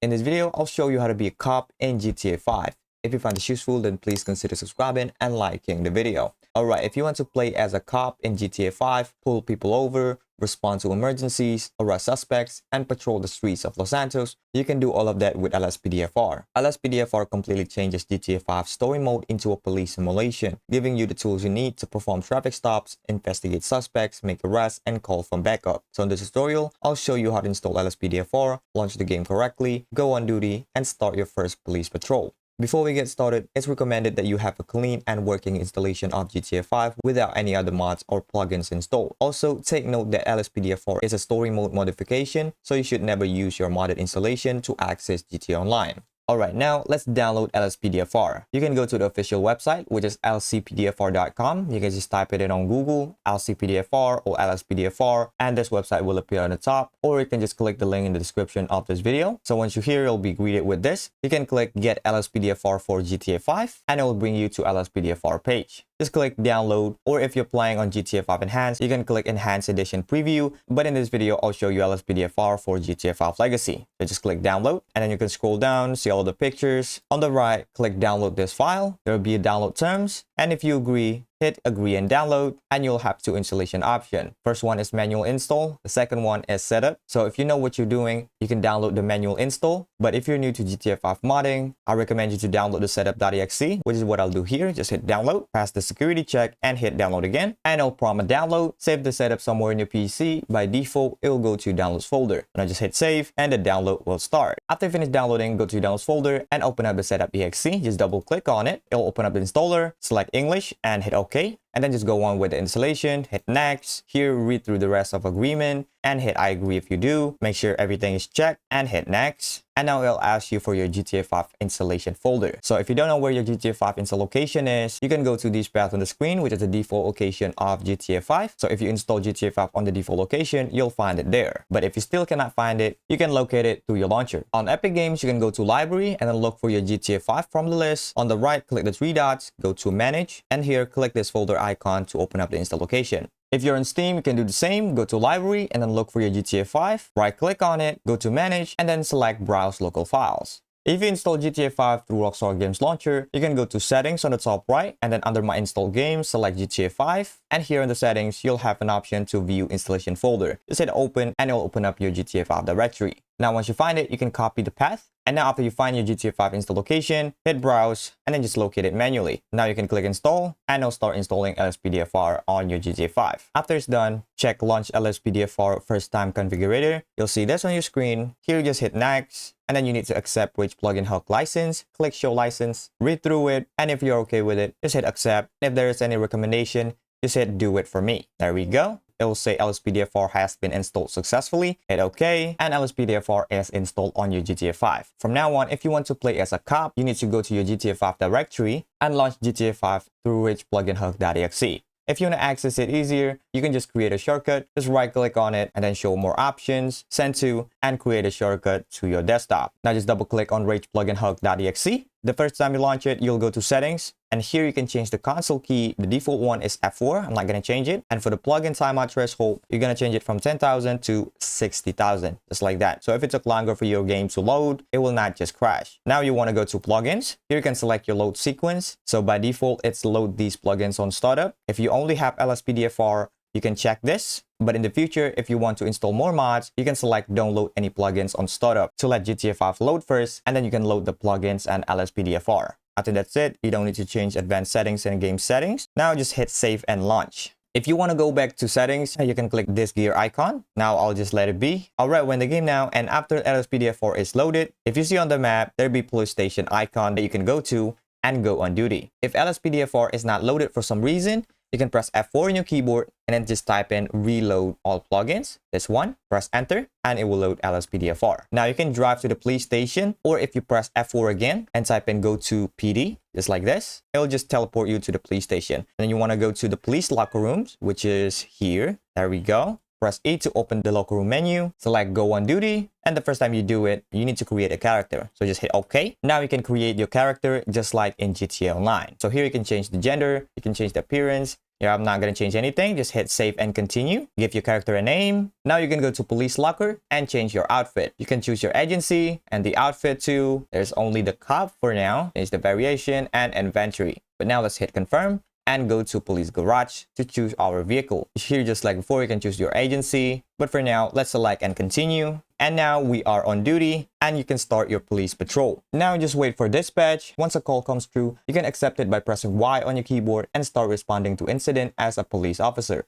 In this video, I'll show you how to be a cop in GTA 5. If you find this useful, then please consider subscribing and liking the video. Alright, if you want to play as a cop in GTA 5, pull people over, respond to emergencies, arrest suspects, and patrol the streets of Los Santos, you can do all of that with LSPDFR. LSPDFR completely changes GTA 5 story mode into a police simulation, giving you the tools you need to perform traffic stops, investigate suspects, make arrests, and call for backup. So in this tutorial, I'll show you how to install LSPDFR, launch the game correctly, go on duty, and start your first police patrol. Before we get started, it's recommended that you have a clean and working installation of GTA 5 without any other mods or plugins installed. Also, take note that LSPDFR is a story mode modification, so you should never use your modded installation to access GTA Online. Alright, now let's download LSPDFR. You can go to the official website, which is lcpdfr.com. You can just type it in on Google, LCPDFR or LSPDFR, and this website will appear on the top, or you can just click the link in the description of this video. So once you're here, you'll be greeted with this. You can click Get LSPDFR for GTA 5, and it will bring you to LSPDFR page. Just click download, or if you're playing on GTA 5 Enhanced, you can click Enhanced Edition Preview, but in this video, I'll show you LSPDFR for GTA 5 Legacy. So just click download, and then you can scroll down, see all the pictures. On the right, click download this file. There will be a download terms, and if you agree, hit agree and download, and you'll have two installation options. First one is manual install. The second one is setup. So if you know what you're doing, you can download the manual install. But if you're new to GTA 5 modding, I recommend you to download the setup.exe, which is what I'll do here. Just hit download, pass the security check, and hit download again. And it'll prompt a download. Save the setup somewhere in your PC. By default, it will go to downloads folder. And I just hit save, and the download will start. After you finish downloading, go to downloads folder and open up the setup.exe. Just double click on it. It'll open up the installer, select English, and hit OK. And then just go on with the installation, hit next. Here, read through the rest of agreement and hit I agree if you do. Make sure everything is checked and hit next. And now it'll ask you for your GTA 5 installation folder. So if you don't know where your GTA 5 install location is, you can go to this path on the screen, which is the default location of GTA 5. So if you install GTA 5 on the default location, you'll find it there. But if you still cannot find it, you can locate it through your launcher. On Epic Games, you can go to library and then look for your GTA 5 from the list. On the right, click the three dots, go to manage, and here click this folder icon to open up the install location. If you're on Steam, you can do the same. Go to library and then look for your GTA 5. Right click on it, go to manage, and then select browse local files. If you install GTA 5 through Rockstar Games Launcher, you can go to settings on the top right, and then under my install games, select GTA 5. And here in the settings, you'll have an option to view installation folder. Just hit open and it'll open up your GTA 5 directory. Now, once you find it, you can copy the path. And now after you find your GTA 5 install location, hit browse and then just locate it manually. Now you can click install and it'll start installing LSPDFR on your GTA 5. After it's done, check launch LSPDFR first time configurator. You'll see this on your screen. Here you just hit next. And then you need to accept which plugin hook license, click show license, read through it. And if you're okay with it, just hit accept. If there is any recommendation, just hit do it for me. There we go. It will say LSPDFR has been installed successfully. Hit OK, and LSPDFR is installed on your GTA 5. From now on, if you want to play as a cop, you need to go to your GTA 5 directory and launch GTA 5 through which plugin hook.exe. If you want to access it easier, you can just create a shortcut. Just right click on it and then show more options, send to, and create a shortcut to your desktop. Now just double click on rage plugin hook.exe. The first time you launch it, you'll go to settings, and here you can change the console key. The default one is F4. I'm not going to change it. And for the plugin timeout threshold, you're going to change it from 10,000 to 60,000, just like that. So if it took longer for your game to load, it will not just crash. Now you want to go to plugins. Here you can select your load sequence. So by default, it's load these plugins on startup. If you only have LSPDFR, you can check this. But in the future, if you want to install more mods, you can select don't load any plugins on startup to let GTA 5 load first, and then you can load the plugins and LSPDFR. After that's it, you don't need to change advanced settings and game settings. Now just hit save and launch. If you want to go back to settings, you can click this gear icon. Now I'll just let it be. Alright, we're in the game now, and after LSPDFR is loaded, if you see on the map, there'll be police station icon that you can go to and go on duty. If LSPDFR is not loaded for some reason, you can press F4 on your keyboard and then just type in reload all plugins. This one, press enter, and it will load LSPDFR. Now you can drive to the police station, or if you press F4 again and type in go to PD, just like this, it'll just teleport you to the police station. And then you want to go to the police locker rooms, which is here. There we go. Press E to open the locker room menu, select go on duty, and the first time you do it, you need to create a character. So just hit OK. Now you can create your character just like in GTA Online. So here you can change the gender, you can change the appearance, Yeah, I'm not gonna change anything. Just hit save and continue. Give your character a name. Now you can go to police locker and change your outfit. You can choose your agency and the outfit too. There's only the cop for now. Change the variation and inventory. But now let's hit confirm and go to police garage to choose our vehicle. Here, just like before, you can choose your agency. But for now, let's select and continue. And now we are on duty and you can start your police patrol. Now just wait for dispatch. Once a call comes through, you can accept it by pressing Y on your keyboard and start responding to incident as a police officer.